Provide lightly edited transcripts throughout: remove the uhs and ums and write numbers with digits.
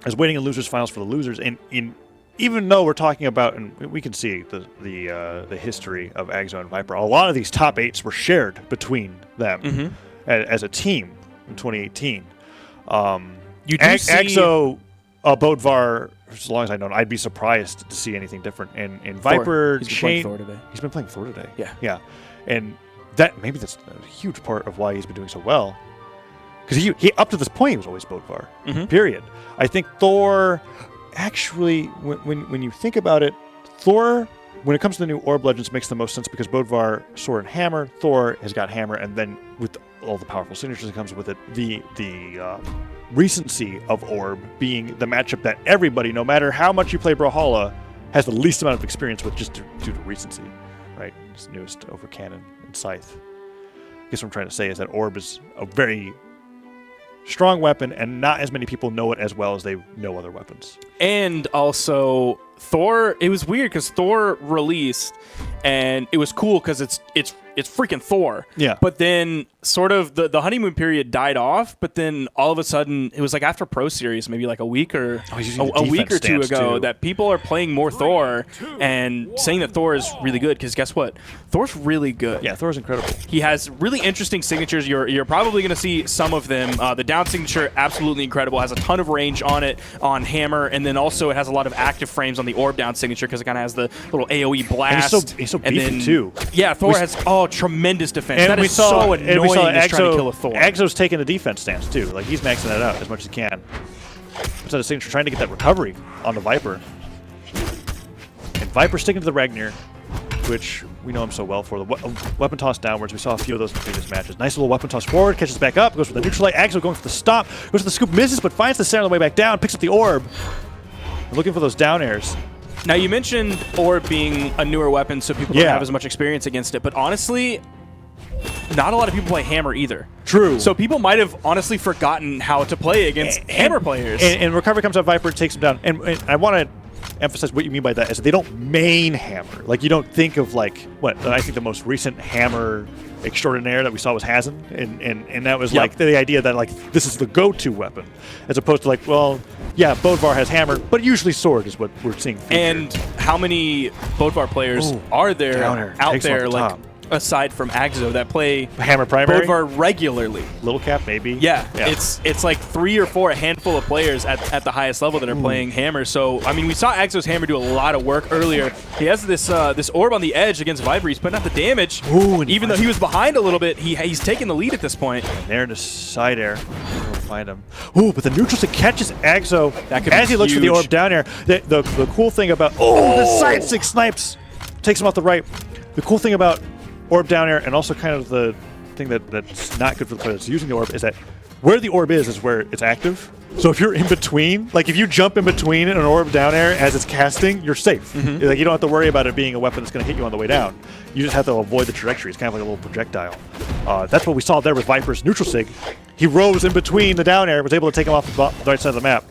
as waiting in losers finals for the losers. And even though we're talking about, and we can see the history of Aggz0 and VipR, a lot of these top 8s were shared between them as a team in 2018. You do see Aggz0, Bodvar, as long as I know, I'd be surprised to see anything different. And VipR, He's been playing Thor today. He's been playing Thor today. Yeah. And maybe that's a huge part of why he's been doing so well. Because he up to this point, he was always Bodvar, period. I think Thor, actually, when you think about it, Thor, when it comes to the new Orb Legends, makes the most sense because Bodvar, Sword, and Hammer. Thor has got Hammer, and then with all the powerful signatures that comes with it, the recency of Orb being the matchup that everybody, no matter how much you play Brawlhalla, has the least amount of experience with just due to recency, right? It's newest over Cannon and Scythe. I guess what I'm trying to say is that Orb is a very strong weapon, and not as many people know it as well as they know other weapons. And also, Thor, it was weird because Thor released, and it was cool because it's freaking Thor. Yeah. But then sort of the honeymoon period died off, but then all of a sudden, it was like after Pro Series, maybe like a week or two ago, that people are playing more Thor and saying that Thor is really good because guess what? Thor's really good. Yeah, Thor's incredible. He has really interesting signatures. You're probably going to see some of them. The down signature, absolutely incredible. Has a ton of range on it, on Hammer, and then also it has a lot of active frames on the Orb down signature because it kind of has the little AoE blast. And he's so beefy too. Yeah, Thor has tremendous defense. That is so annoying just trying to kill a Thor. Aggz0's taking the defense stance too. Like he's maxing that out as much as he can. Instead of signature, trying to get that recovery on the VipR. And VipR sticking to the Ragnir, which we know him so well for. The weapon toss downwards. We saw a few of those in previous matches. Nice little weapon toss forward, catches back up, goes for the neutral light. Aggz0 going for the stop, goes for the scoop, misses, but finds the center on the way back down, picks up the orb. Looking for those down airs. Now, you mentioned Orb being a newer weapon, so people don't have as much experience against it, but honestly, not a lot of people play Hammer either. True. So people might have honestly forgotten how to play against Hammer players. And recovery comes out, VipR takes him down. And I want to emphasize what you mean by that is that they don't main Hammer. Like, you don't think of, like, what I think the most recent Hammer extraordinaire that we saw was Hazen, and that was like the idea that like this is the go-to weapon, as opposed to like, well, yeah, Bodvar has Hammer, but usually Sword is what we're seeing. And how many Bodvar players are there out there, like, aside from Aggz0 that play Hammer primary Bodvar regularly? Little Cap, maybe. Yeah. It's like 3 or 4, a handful of players at the highest level that are playing Hammer. So I mean, we saw Aggz0's Hammer do a lot of work earlier. He has this orb on the edge against VipR. He's putting out the damage. And even though he was behind a little bit, he's taking the lead at this point. There in the side air. We'll find him. But the neutral stick catches Aggz0 as he looks for the orb down air. The cool thing about the side stick snipes takes him off the right. The cool thing about orb down air, and also kind of the thing that's not good for the player that's using the orb, is that where the orb is where it's active. So if you're in between, like if you jump in between an orb down air as it's casting, you're safe. Like you don't have to worry about it being a weapon that's going to hit you on the way down. You just have to avoid the trajectory. It's kind of like a little projectile. That's what we saw there with VipR's neutral sig. He rose in between the down air, was able to take him off the right side of the map.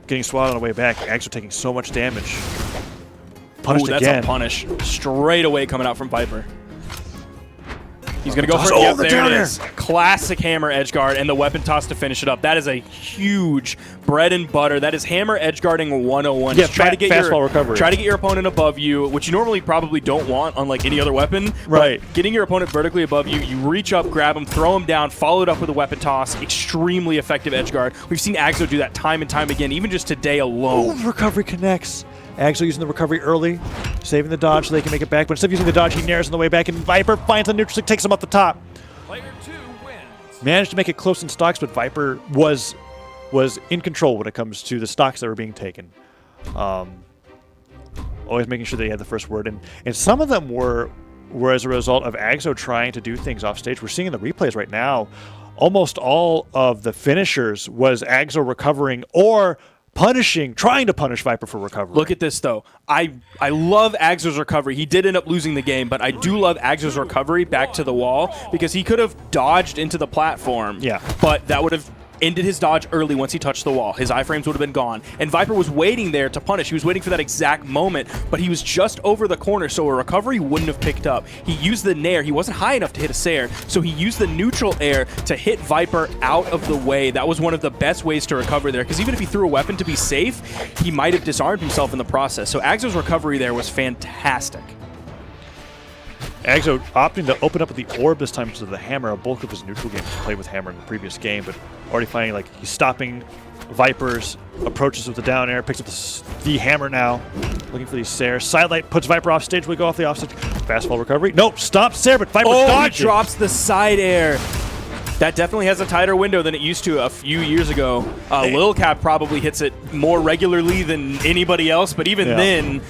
Getting swatted on the way back. Aggz0 taking so much damage. Punished that's again. A punish straight away coming out from VipR. He's going to go for it. Yep, there it is. Classic Hammer edgeguard and the weapon toss to finish it up. That is a huge bread and butter. That is Hammer edgeguarding 101. Yeah, try to get recovery. Try to get your opponent above you, which you normally probably don't want on like any other weapon. Right. But getting your opponent vertically above you, you reach up, grab him, throw him down, follow it up with a weapon toss. Extremely effective edgeguard. We've seen Aggz0 do that time and time again, even just today alone. Recovery connects. Aggz0 using the recovery early, saving the dodge so they can make it back. But instead of using the dodge, he nares on the way back, and VipR finds the neutral stick, takes him off the top. Player 2 wins. Managed to make it close in stocks, but VipR was in control when it comes to the stocks that were being taken. Always making sure that he had the first word. And some of them were as a result of Aggz0 trying to do things off stage. We're seeing in the replays right now, almost all of the finishers was Aggz0 recovering or trying to punish VipR for recovery. Look at this, though. I love Aggz0's recovery. He did end up losing the game, but I do love Aggz0's recovery back to the wall because he could have dodged into the platform. Yeah. But that would have ended his dodge early once he touched the wall. His iframes would have been gone. And VipR was waiting there to punish. He was waiting for that exact moment, but he was just over the corner, so a recovery wouldn't have picked up. He used the nair. He wasn't high enough to hit a Sair, so he used the neutral air to hit VipR out of the way. That was one of the best ways to recover there, because even if he threw a weapon to be safe, he might have disarmed himself in the process. So Aggz0's recovery there was fantastic. Aggz0 opting to open up with the orb this time instead of the hammer. A bulk of his neutral game played with hammer in the previous game, but already finding like he's stopping VipR's approaches with the down air, picks up the hammer now, looking for these Sairs. Sidelight puts VipR off stage. We go off the off stage. Fast fall recovery. Nope, stops Sair, but VipR dodges. He drops the side air. That definitely has a tighter window than it used to a few years ago. Lil Cap probably hits it more regularly than anybody else, but even then,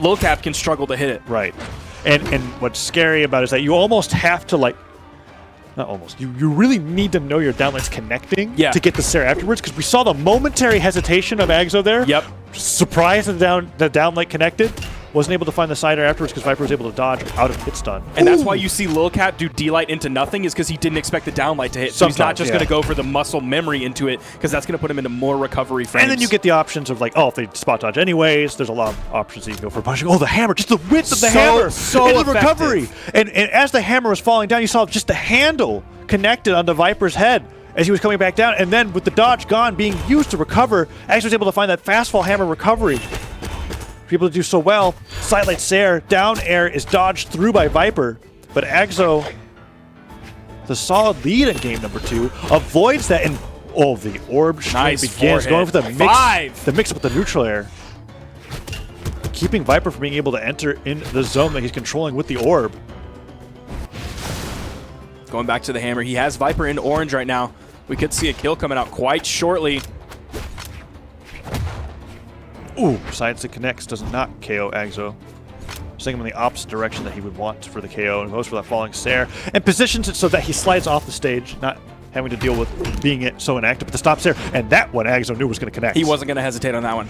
Lil Cap can struggle to hit it. Right. And what's scary about it is that you almost have to, like, not almost, you really need to know your downlight's connecting to get the Sair afterwards, because we saw the momentary hesitation of Aggz0 there. Yep. Surprised that the downlight connected. Wasn't able to find the side air afterwards because VipR was able to dodge out of hit stun. And that's why you see Lil Cap do D-Light into nothing, is because he didn't expect the downlight to hit. So he's not just going to go for the muscle memory into it, because that's going to put him into more recovery frames. And then you get the options of like, oh, if they spot dodge anyways, there's a lot of options that you can go for punishing. Oh, the hammer, just the width of the hammer in the recovery. And as the hammer was falling down, you saw just the handle connected onto VipR's head as he was coming back down. And then with the dodge gone, being used to recover, Aggz0 was able to find that fast fall hammer recovery. People to do so well. Sidelight Sair, down air is dodged through by VipR, but Aggz0, the solid lead in game number 2, avoids that, and the orb string begins going for the mix up with the neutral air, keeping VipR from being able to enter in the zone that he's controlling with the orb. Going back to the hammer, he has VipR in orange right now. We could see a kill coming out quite shortly. Ooh, side stick connects, does not KO Aggz0. Sending him in the opposite direction that he would want for the KO, and goes for that falling Sair, and positions it so that he slides off the stage, not having to deal with being so inactive. But the stop Sair, and that one Aggz0 knew was going to connect. He wasn't going to hesitate on that one.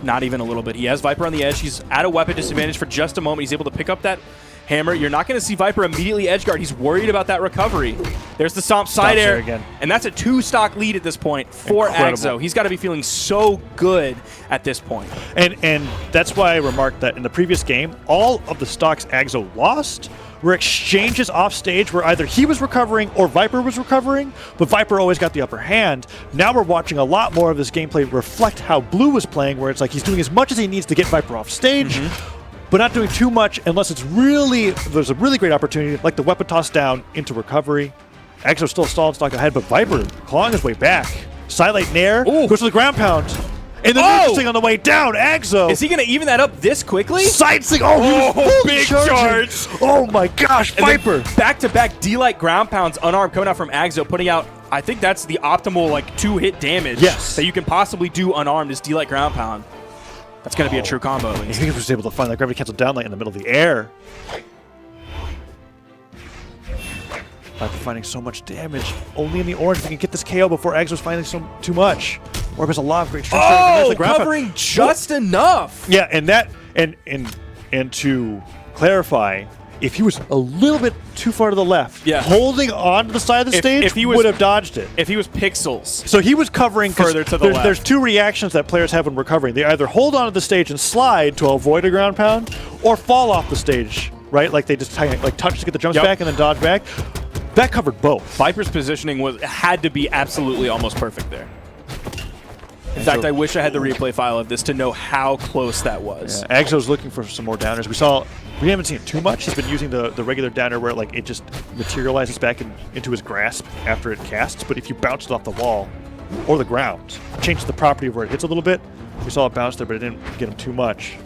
Not even a little bit. He has VipR on the edge. He's at a weapon disadvantage for just a moment. He's able to pick up that hammer. You're not going to see VipR immediately edge guard. He's worried about that recovery. There's the stomp side air again. And that's a 2-stock lead at this point for Aggz0. He's got to be feeling so good at this point. And that's why I remarked that in the previous game, all of the stocks Aggz0 lost were exchanges off stage where either he was recovering or VipR was recovering, but VipR always got the upper hand. Now we're watching a lot more of this gameplay reflect how Blue was playing, where it's like he's doing as much as he needs to get VipR off stage, but not doing too much unless there's a really great opportunity, like the weapon toss down into recovery. Aggz0 still stalled stock ahead, but VipR clawing his way back. Sidelight Nair goes to the ground pound. And the neutral thing on the way down, Aggz0. Is he going to even that up this quickly? Side stick. Big charge. Oh my gosh, VipR. Back-to-back D-Light ground pounds unarmed coming out from Aggz0, putting out, I think that's the optimal like 2-hit damage that you can possibly do unarmed is D-Light ground pound. That's going to be a true combo at least. He was able to find that gravity cancel downlight in the middle of the air. VipR finding so much damage. Only in the orange if he can get this KO before Aggz0's finding too much. Orb has a lot of great strength. Covering just enough. Yeah, and that and to clarify, if he was a little bit too far to the left, holding on to the side of the stage, he would have dodged it. If he was pixels. So he was covering further to the left. There's two reactions that players have when recovering. They either hold onto the stage and slide to avoid a ground pound, or fall off the stage, right? Like they just touch to get the jumps back and then dodge back. That covered both. VipR's positioning had to be absolutely almost perfect there. In fact, I wish I had the replay file of this to know how close that was. Yeah, Aggz0's looking for some more downers. We haven't seen it too much. He's been using the regular downer where it just materializes back into his grasp after it casts. But if you bounce it off the wall or the ground, changes the property of where it hits a little bit. We saw it bounce there, but it didn't get him too much.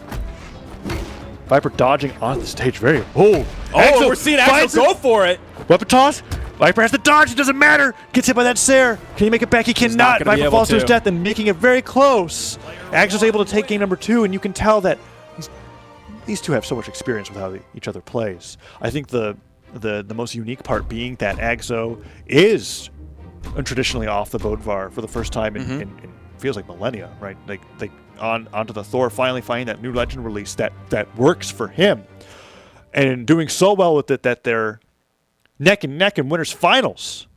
VipR dodging on the stage. Aggz0, we're seeing Aggz0 go for it. Weapon toss. VipR has the dodge. It doesn't matter. Gets hit by that Sair. Can he make it back? He cannot. VipR falls to his death and making it very close. Aggz0's able to take game number 2, and you can tell that these two have so much experience with how each other plays. I think the most unique part being that Aggz0 is traditionally off the Bodvar for the first time in feels like millennia, right? Like onto the Thor, finally finding that new legend release that works for him, and doing so well with it that they're neck and neck in winners finals.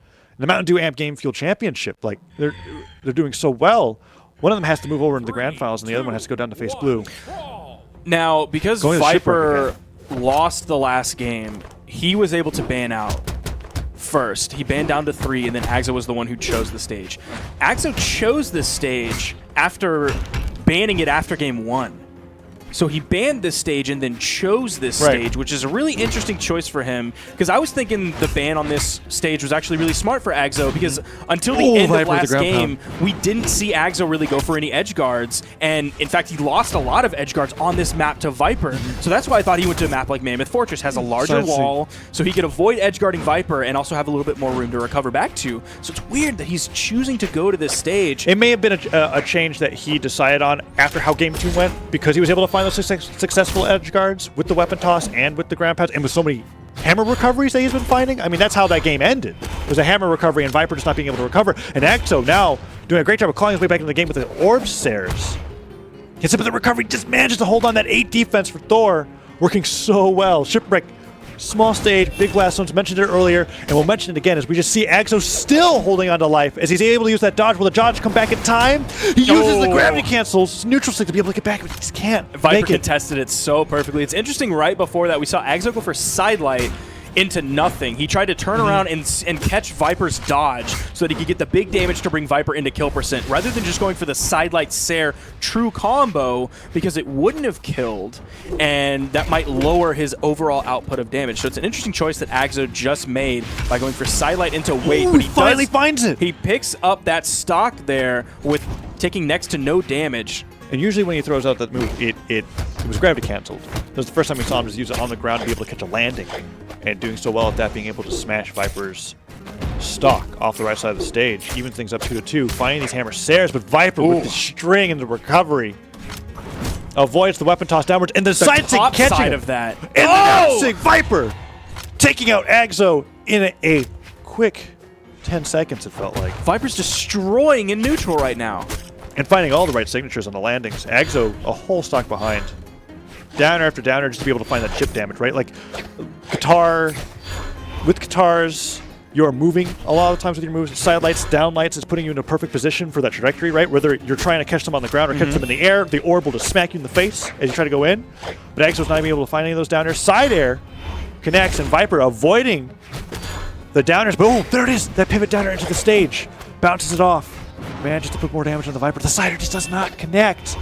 the Mountain Dew Amp Game Fuel Championship. Like, they're doing so well. One of them has to move over into the grand finals, and the other one has to go down to face blue. Now, because VipR lost the last game, he was able to ban out first. He banned down to 3, and then Aggz0 was the one who chose the stage. Aggz0 chose this stage after banning it after game 1. So he banned this stage and then chose this stage, which is a really interesting choice for him. Because I was thinking the ban on this stage was actually really smart for Aggz0, because until the end of last game, we didn't see Aggz0 really go for any edge guards. And in fact, he lost a lot of edge guards on this map to VipR. So that's why I thought he went to a map like Mammoth Fortress, has a larger wall, so he could avoid edge guarding VipR and also have a little bit more room to recover back to. So it's weird that he's choosing to go to this stage. It may have been a change that he decided on after how game 2 went, because he was able to find those successful edge guards with the weapon toss and with the ground pads and with so many hammer recoveries that he's been finding. I mean, that's how that game ended. It was a hammer recovery and VipR just not being able to recover. And Aggz0 now doing a great job of clawing his way back into the game with the orb stairs. Gets up with the recovery, just manages to hold on that 8 defense for Thor. Working so well. Shipwreck, small stage, big blast zones, mentioned it earlier, and we'll mention it again as we just see Aggz0 still holding on to life as he's able to use that dodge. Will the dodge come back in time? He uses the gravity cancels, neutral stick to be able to get back, but he just can't. VipR contested it so perfectly. It's interesting, right before that, we saw Aggz0 go for sidelight into nothing. He tried to turn around and catch VipR's dodge so that he could get the big damage to bring VipR into kill percent, rather than just going for the sidelight Sair true combo, because it wouldn't have killed, and that might lower his overall output of damage. So it's an interesting choice that Aggz0 just made by going for sidelight into wait. But he finally finds it. He picks up that stock there with taking next to no damage. And usually when he throws out that move, it was gravity canceled. That was the first time we saw him just use it on the ground to be able to catch a landing. And doing so well at that, being able to smash VipR's stock off the right side of the stage. Even things up 2-2, finding these hammer Sairs, but VipR with the string and the recovery avoids the weapon toss downwards, and the side stick catching side of that. And the sick VipR taking out Aggz0 in a quick 10 seconds, it felt like. VipR's destroying in neutral right now. And finding all the right signatures on the landings. Aggz0 a whole stock behind. Downer after downer just to be able to find that chip damage, right? Like, guitar, with guitars, you're moving a lot of times with your moves. Side lights, down lights is putting you in a perfect position for that trajectory, right? Whether you're trying to catch them on the ground or catch them in the air, the orb will just smack you in the face as you try to go in. But Aggz0's not even able to find any of those downers. Side air connects, and VipR avoiding the downers. But oh, there it is! That pivot downer into the stage. Bounces it off. Manages to put more damage on the VipR. The sider just does not connect.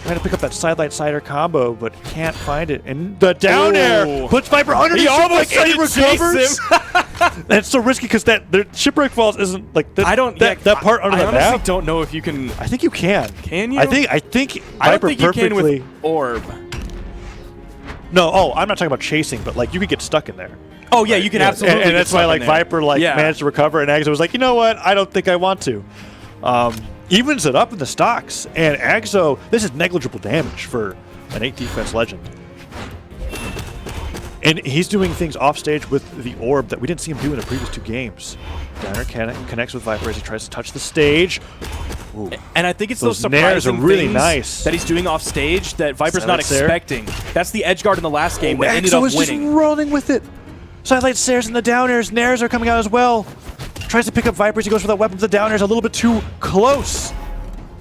Trying to pick up that sidelight cider combo, but can't find it. And the down air puts VipR under. He almost like, recovers. And it's so risky because the shipwreck falls isn't like that. I don't. That part under the map. I honestly don't know if you can. I think you can. Can you? I think I don't VipR think you perfectly. can with orb. No. Oh, I'm not talking about chasing, but like you could get stuck in there. Oh yeah, you can absolutely. And that's why like VipR managed to recover, and Aggz0 was like, you know what? I don't think I want to. Evens it up in the stocks, and Aggz0, this is negligible damage for an 8 defense legend. And he's doing things off stage with the orb that we didn't see him do in the previous 2 games. Downer connects with VipR as he tries to touch the stage. Ooh. And I think it's those surprising are really things nice that he's doing off stage that VipR's not expecting. That's the edge guard in the last game that ended up winning. Just rolling with it. Sidelight Sairs and the downers. Nairs are coming out as well. Tries to pick up VipR as he goes for that weapon. The downers a little bit too close.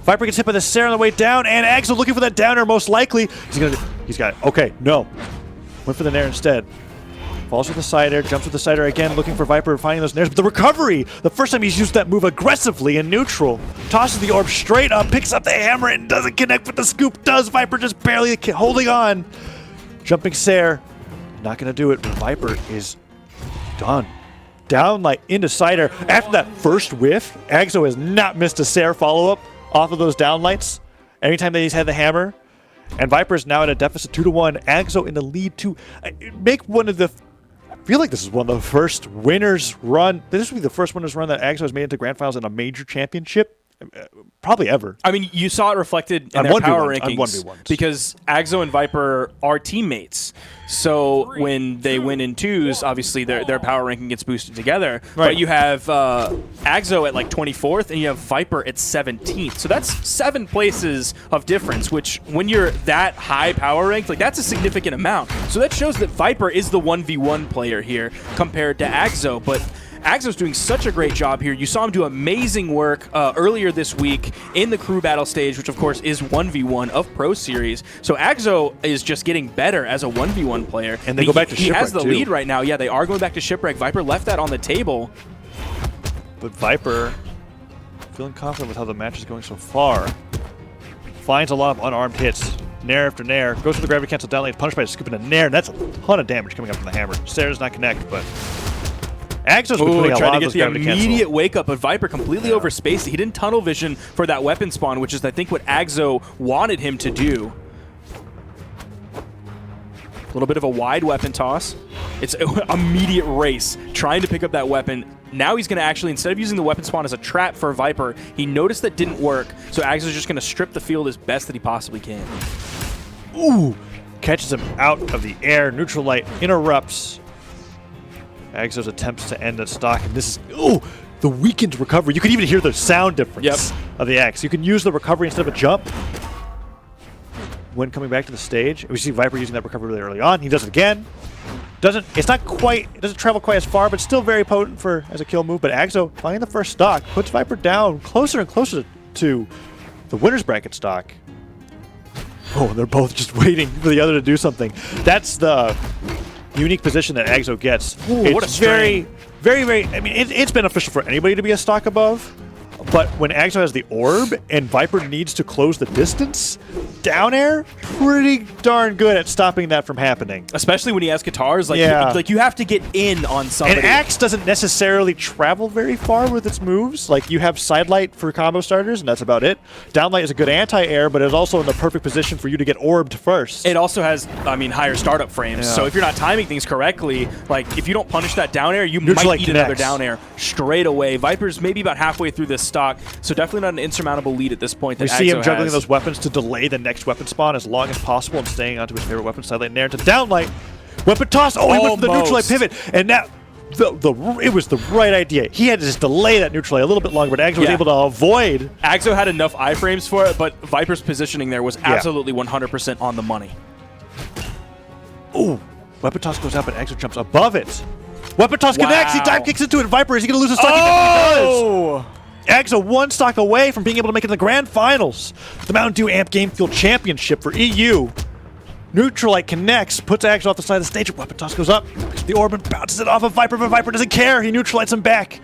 VipR gets hit by the Sair on the way down, and Aggz0 looking for that downer most likely. He's got it. Okay, no. Went for the Nair instead. Falls with the side air, jumps with the side air again, looking for VipR, finding those Nairs. But the recovery, the first time he's used that move aggressively in neutral. Tosses the orb straight up, picks up the hammer, and doesn't connect with the scoop. Does VipR just barely holding on. Jumping Sair. Not going to do it, but VipR is done. Down like into Cider. After that first whiff, Aggz0 has not missed a Sair follow-up off of those downlights anytime that he's had the hammer. And VipR is now at a deficit 2-1. Aggz0 in the lead to make one of the... I feel like this is one of the first winners run. This will be the first winners run that Aggz0 has made into grand finals in a major championship. Probably ever. I mean, you saw it reflected in their power rankings because Aggz0 and VipR are teammates. So when they win in 2s, obviously their power ranking gets boosted together. Right. But you have Aggz0 at like 24th, and you have VipR at 17th. So that's 7 places of difference, which when you're that high power ranked, like that's a significant amount. So that shows that VipR is the 1v1 player here compared to Aggz0. But Aggz0's doing such a great job here. You saw him do amazing work earlier this week in the crew battle stage, which of course is 1v1 of Pro Series. So Aggz0 is just getting better as a 1v1 player. And they go back to Shipwreck, he has the too. lead right now. Yeah, they are going back to Shipwreck. VipR left that on the table. But VipR, feeling confident with how the match is going so far, finds a lot of unarmed hits. Nair after Nair, goes for the gravity cancel down lane, punished by scooping a Nair, and that's a ton of damage coming up from the hammer. Sarah does not connect, but Aggz0's been putting a trying lot to of get those the gravity immediate cancel. wake up, but VipR completely overspaced it. He didn't tunnel vision for that weapon spawn, which is I think what Aggz0 wanted him to do. A little bit of a wide weapon toss. It's an immediate race, trying to pick up that weapon. Now he's going to actually, instead of using the weapon spawn as a trap for VipR, he noticed that didn't work, so Aggz0's just going to strip the field as best that he possibly can. Ooh! Catches him out of the air. Neutral light interrupts Aggz0's attempts to end that stock, and this is, ooh! The weakened recovery. You can even hear the sound difference of the Axe. You can use the recovery instead of a jump when coming back to the stage. We see VipR using that recovery really early on. He does it again. It doesn't travel quite as far, but still very potent for as a kill move. But Aggz0 finding the first stock puts VipR down closer and closer to the winner's bracket stock. Oh, they're both just waiting for the other to do something. That's the unique position that Aggz0 gets. Ooh, what a very, very, I mean, it's beneficial for anybody to be a stock above. But when Aggz0 has the orb and VipR needs to close the distance, down air, pretty darn good at stopping that from happening. Especially when he has guitars, like, you have to get in on somebody. And Axe doesn't necessarily travel very far with its moves. Like, you have sidelight for combo starters, and that's about it. Downlight is a good anti-air, but it's also in the perfect position for you to get orbed first. It also has, I mean, higher startup frames. So if you're not timing things correctly, like, if you don't punish that down air, you might eat another down air straight away. VipR's maybe about halfway through this stock, so definitely not an insurmountable lead at this point that We see him Aggz0 juggling has. those weapons to delay the next weapon spawn as long as possible and staying onto his favorite weapon, sidelight Nair to downlight. Weapon toss! Oh, he went for the neutral light pivot, and now it was the right idea. He had to just delay that neutral light a little bit longer, but Aggz0 was able to avoid. Aggz0 had enough iframes for it, but VipR's positioning there was absolutely 100% on the money. Ooh, weapon toss goes up and Aggz0 jumps above it. Weapon toss connects, he dive kicks into it. VipR, is he going to lose his stock? Oh! He does. Aggz0 one stock away from being able to make it in the grand finals. The Mountain Dew Amp Game Fuel Championship for EU. Neutral light connects, puts Aggz0 off the side of the stage. Weapon toss goes up. The orb and bounces it off of VipR, but VipR doesn't care. He neutralizes him back.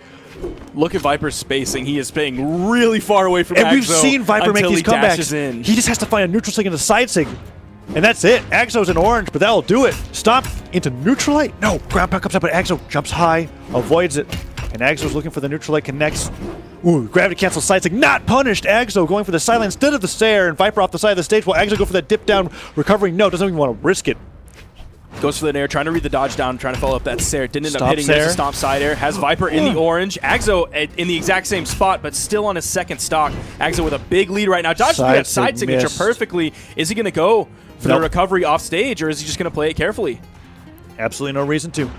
Look at VipR's spacing. He is staying really far away from Aggz0. And we've seen VipR make these comebacks. In. He just has to find a neutral sig and a side sig. And that's it. Aggz0's in orange, but that'll do it. Stop into neutral light. No, ground pound comes up, but Aggz0 jumps high, avoids it. And Aggz0's looking for the neutral light, connects. Ooh, gravity cancel side sig, not punished. Aggz0 going for the sideline instead of the Sair, and VipR off the side of the stage. While Aggz0 go for that dip down recovery. No, doesn't even want to risk it. Goes for the Nair, trying to read the dodge down, trying to follow up that Sair. Didn't end up hitting. Sair. There's a stomp side air. Has VipR in the orange. Aggz0 in the exact same spot, but still on his second stock. Aggz0 with a big lead right now. Dodges that side signature missed. Perfectly. Is he going to go for the recovery off stage, or is he just going to play it carefully? Absolutely no reason to.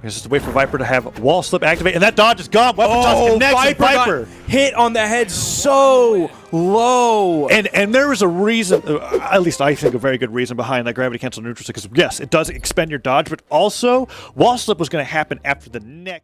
It's just a way for VipR to have wall slip activate, and that dodge is gone. Weapon toss connects, and VipR hit on the head so low. And there was a reason, at least I think a very good reason behind that gravity cancel neutral, because yes, it does expend your dodge, but also wall slip was going to happen after the next.